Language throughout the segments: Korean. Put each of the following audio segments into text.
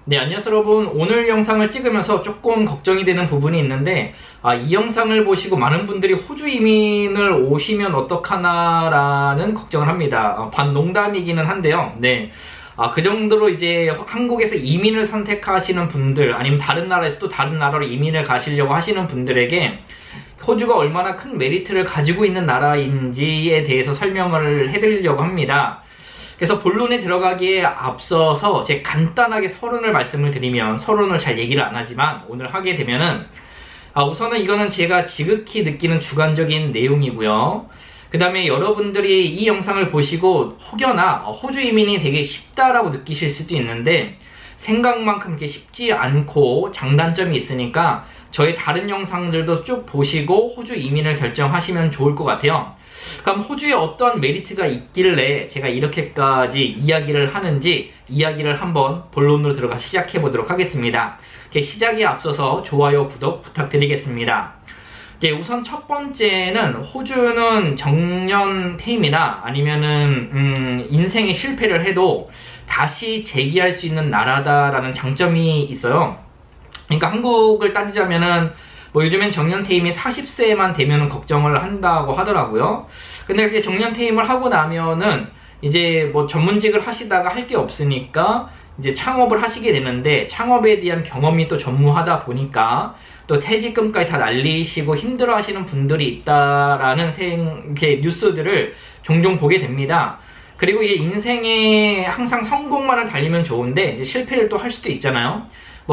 네, 안녕하세요 여러분. 오늘 영상을 찍으면서 조금 걱정이 되는 부분이 있는데 이 영상을 보시고 많은 분들이 호주 이민을 오시면 어떡하나 라는 걱정을 합니다. 반농담이기는 한데요. 네, 그 정도로 이제 한국에서 이민을 선택하시는 분들, 아니면 다른 나라에서 또 다른 나라로 이민을 가시려고 하시는 분들에게 호주가 얼마나 큰 메리트를 가지고 있는 나라인지에 대해서 설명을 해드리려고 합니다. 그래서 본론에 들어가기에 앞서서 제가 간단하게 서론을 말씀을 드리면, 서론을 잘 얘기를 안 하지만 오늘 하게 되면은 우선은 이거는 제가 지극히 느끼는 주관적인 내용이고요. 그 다음에 여러분들이 이 영상을 보시고 혹여나 호주 이민이 되게 쉽다라고 느끼실 수도 있는데 생각만큼 그렇게 쉽지 않고 장단점이 있으니까 저의 다른 영상들도 쭉 보시고 호주 이민을 결정하시면 좋을 것 같아요. 그럼 호주에 어떤 메리트가 있길래 제가 이렇게까지 이야기를 하는지 이야기를 한번 본론으로 들어가 시작해 보도록 하겠습니다. 시작에 앞서서 좋아요, 구독 부탁드리겠습니다. 우선 첫 번째는 호주는 정년 퇴임이나 아니면은 인생의 실패를 해도 다시 재기할 수 있는 나라다라는 장점이 있어요. 그러니까 한국을 따지자면은 요즘엔 정년 퇴임이 40세만 되면은 걱정을 한다고 하더라고요. 근데 이렇게 정년 퇴임을 하고 나면은 이제 전문직을 하시다가 할 게 없으니까 이제 창업을 하시게 되는데, 창업에 대한 경험이 또 전무하다 보니까 또 퇴직금까지 다 날리시고 힘들어 하시는 분들이 있다라는 이렇게 뉴스들을 종종 보게 됩니다. 그리고 이 인생에 항상 성공만을 달리면 좋은데 이제 실패를 또 할 수도 있잖아요.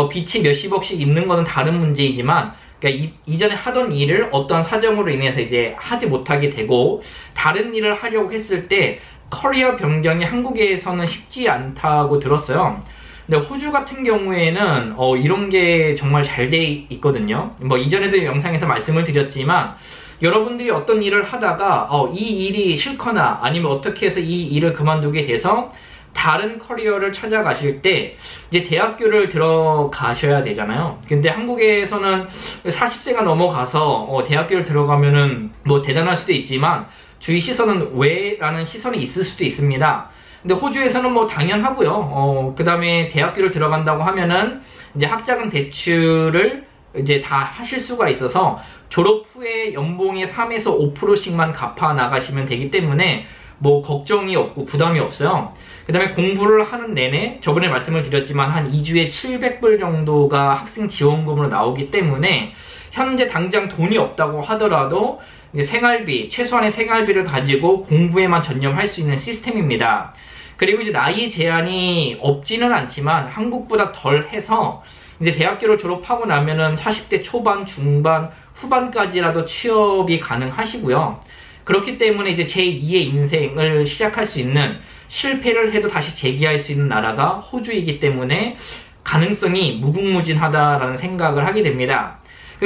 빚이 몇십억씩 있는 거는 다른 문제이지만, 그러니까 이전에 하던 일을 어떤 사정으로 인해서 이제 하지 못하게 되고 다른 일을 하려고 했을 때 커리어 변경이 한국에서는 쉽지 않다고 들었어요. 근데 호주 같은 경우에는 이런 게 정말 잘 돼 있거든요. 이전에도 영상에서 말씀을 드렸지만, 여러분들이 어떤 일을 하다가 이 일이 싫거나 아니면 어떻게 해서 이 일을 그만두게 돼서 다른 커리어를 찾아가실 때 이제 대학교를 들어가셔야 되잖아요. 근데 한국에서는 40세가 넘어가서 대학교를 들어가면은 대단할 수도 있지만 주위 시선은 왜? 라는 시선이 있을 수도 있습니다. 근데 호주에서는 당연하고요. 그 다음에 대학교를 들어간다고 하면은 이제 학자금 대출을 이제 다 하실 수가 있어서 졸업 후에 연봉의 3에서 5%씩만 갚아 나가시면 되기 때문에 걱정이 없고 부담이 없어요. 그 다음에 공부를 하는 내내, 저번에 말씀을 드렸지만 한 2주에 700불 정도가 학생 지원금으로 나오기 때문에 현재 당장 돈이 없다고 하더라도 이제 생활비, 최소한의 생활비를 가지고 공부에만 전념할 수 있는 시스템입니다. 그리고 이제 나이 제한이 없지는 않지만 한국보다 덜 해서 이제 대학교를 졸업하고 나면은 40대 초반, 중반, 후반까지라도 취업이 가능하시고요. 그렇기 때문에 이제 제2의 인생을 시작할 수 있는, 실패를 해도 다시 재기할 수 있는 나라가 호주이기 때문에 가능성이 무궁무진하다라는 생각을 하게 됩니다.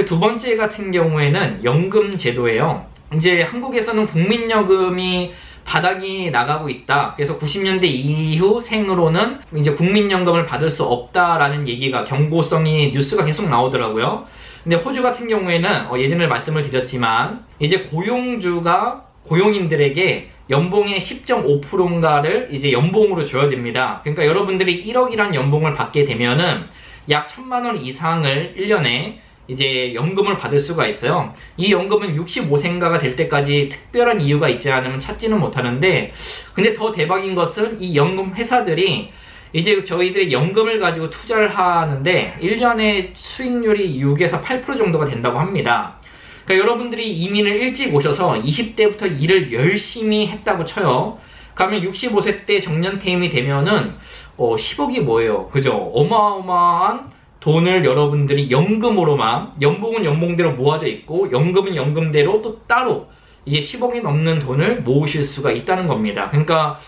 두 번째 같은 경우에는 연금 제도예요. 이제 한국에서는 국민연금이 바닥이 나가고 있다. 그래서 90년대 이후 생으로는 이제 국민연금을 받을 수 없다라는 얘기가, 경고성이 뉴스가 계속 나오더라고요. 근데 호주 같은 경우에는 예전에 말씀을 드렸지만 이제 고용주가 고용인들에게 연봉의 10.5%인가를 이제 연봉으로 줘야 됩니다. 그러니까 여러분들이 1억이란 연봉을 받게 되면은 약 1000만 원 이상을 1년에 이제 연금을 받을 수가 있어요. 이 연금은 65세인가가 될 때까지 특별한 이유가 있지 않으면 찾지는 못하는데, 근데 더 대박인 것은 이 연금 회사들이 이제 저희들이 연금을 가지고 투자를 하는데 1년에 수익률이 6에서 8% 정도가 된다고 합니다. 그러니까 여러분들이 이민을 일찍 오셔서 20대부터 일을 열심히 했다고 쳐요. 그러면 65세 때 정년 퇴임이 되면은 10억이 뭐예요? 그죠? 어마어마한 돈을 여러분들이 연금으로만, 연봉은 연봉대로 모아져 있고 연금은 연금대로 또 따로 이게 10억이 넘는 돈을 모으실 수가 있다는 겁니다. 그러니까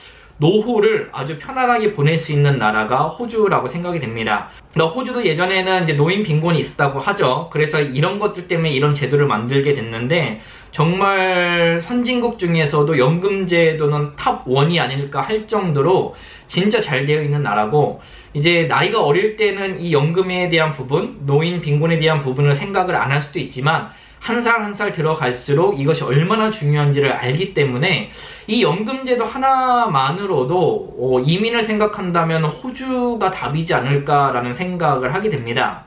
노후를 아주 편안하게 보낼 수 있는 나라가 호주라고 생각이 됩니다. 호주도 예전에는 이제 노인 빈곤이 있었다고 하죠. 그래서 이런 것들 때문에 이런 제도를 만들게 됐는데, 정말 선진국 중에서도 연금 제도는 탑 1이 아닐까 할 정도로 진짜 잘 되어 있는 나라고, 이제 나이가 어릴 때는 이 연금에 대한 부분, 노인 빈곤에 대한 부분을 생각을 안 할 수도 있지만 한 살 한 살 들어갈수록 이것이 얼마나 중요한지를 알기 때문에 이 연금제도 하나만으로도 이민을 생각한다면 호주가 답이지 않을까라는 생각을 하게 됩니다.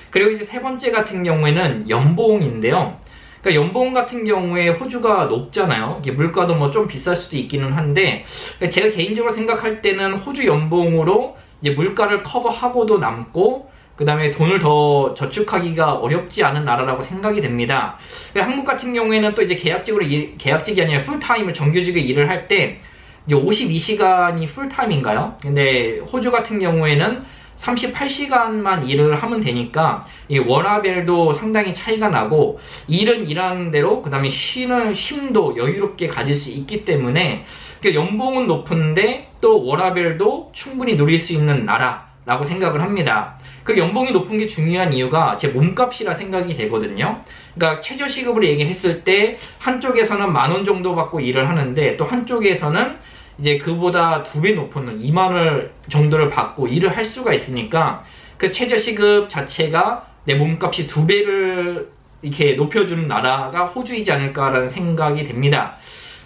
그리고 이제 세 번째 같은 경우에는 연봉인데요. 그러니까 연봉 같은 경우에 호주가 높잖아요. 물가도 뭐 좀 비쌀 수도 있기는 한데 제가 개인적으로 생각할 때는 호주 연봉으로 이제 물가를 커버하고도 남고 그 다음에 돈을 더 저축하기가 어렵지 않은 나라라고 생각이 됩니다. 한국 같은 경우에는 또 이제 계약직이 아니라 풀타임을 정규직에 일을 할 때 이제 52시간이 풀타임인가요? 근데 호주 같은 경우에는 38시간만 일을 하면 되니까 이 워라밸도 상당히 차이가 나고 일은 일하는 대로 그 다음에 쉬는 쉼도 여유롭게 가질 수 있기 때문에 연봉은 높은데 또 워라밸도 충분히 누릴 수 있는 나라라고 생각을 합니다. 그 연봉이 높은 게 중요한 이유가 제 몸값이라 생각이 되거든요. 그러니까 최저시급으로 얘기했을 때 한쪽에서는 10,000원 정도 받고 일을 하는데 또 한쪽에서는 이제 그보다 2배 높은 20,000원 정도를 받고 일을 할 수가 있으니까 그 최저시급 자체가 내 몸값이 2배를 이렇게 높여주는 나라가 호주이지 않을까라는 생각이 됩니다.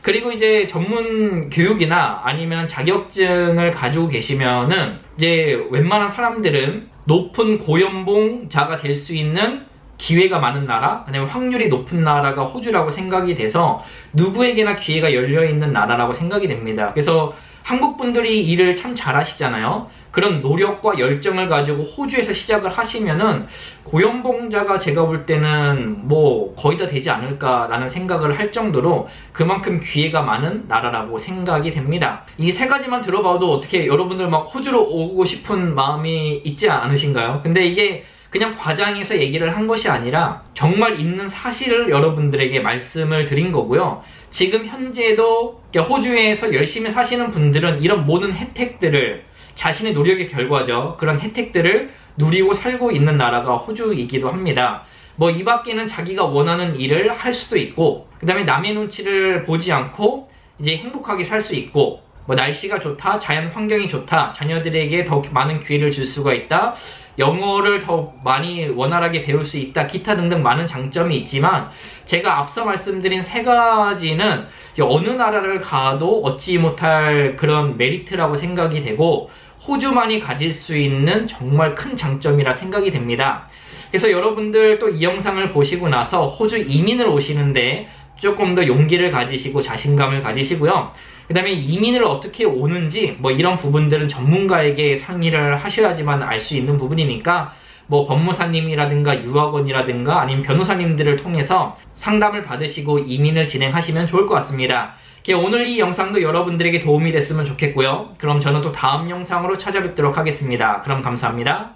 그리고 이제 전문 교육이나 아니면 자격증을 가지고 계시면은 이제 웬만한 사람들은 높은 고연봉자가 될 수 있는 기회가 많은 나라, 그다음에 확률이 높은 나라가 호주라고 생각이 돼서 누구에게나 기회가 열려있는 나라라고 생각이 됩니다. 그래서 한국 분들이 일을 참 잘하시잖아요. 그런 노력과 열정을 가지고 호주에서 시작을 하시면은 고연봉자가 제가 볼 때는 뭐 거의 다 되지 않을까라는 생각을 할 정도로 그만큼 기회가 많은 나라라고 생각이 됩니다. 이 세 가지만 들어봐도 어떻게 여러분들 막 호주로 오고 싶은 마음이 있지 않으신가요? 근데 이게 그냥 과장해서 얘기를 한 것이 아니라 정말 있는 사실을 여러분들에게 말씀을 드린 거고요. 지금 현재도 호주에서 열심히 사시는 분들은 이런 모든 혜택들을 자신의 노력의 결과죠. 그런 혜택들을 누리고 살고 있는 나라가 호주이기도 합니다. 뭐 이 밖에는 자기가 원하는 일을 할 수도 있고 그 다음에 남의 눈치를 보지 않고 이제 행복하게 살 수 있고 뭐 날씨가 좋다, 자연 환경이 좋다, 자녀들에게 더 많은 기회를 줄 수가 있다, 영어를 더 많이 원활하게 배울 수 있다, 기타 등등 많은 장점이 있지만 제가 앞서 말씀드린 세 가지는 어느 나라를 가도 얻지 못할 그런 메리트라고 생각이 되고 호주만이 가질 수 있는 정말 큰 장점이라 생각이 됩니다. 그래서 여러분들 또 이 영상을 보시고 나서 호주 이민을 오시는데 조금 더 용기를 가지시고 자신감을 가지시고요. 그 다음에 이민을 어떻게 오는지 뭐 이런 부분들은 전문가에게 상의를 하셔야지만 알 수 있는 부분이니까 뭐 법무사님이라든가 유학원이라든가 아니면 변호사님들을 통해서 상담을 받으시고 이민을 진행하시면 좋을 것 같습니다. 오늘 이 영상도 여러분들에게 도움이 됐으면 좋겠고요. 그럼 저는 또 다음 영상으로 찾아뵙도록 하겠습니다. 그럼 감사합니다.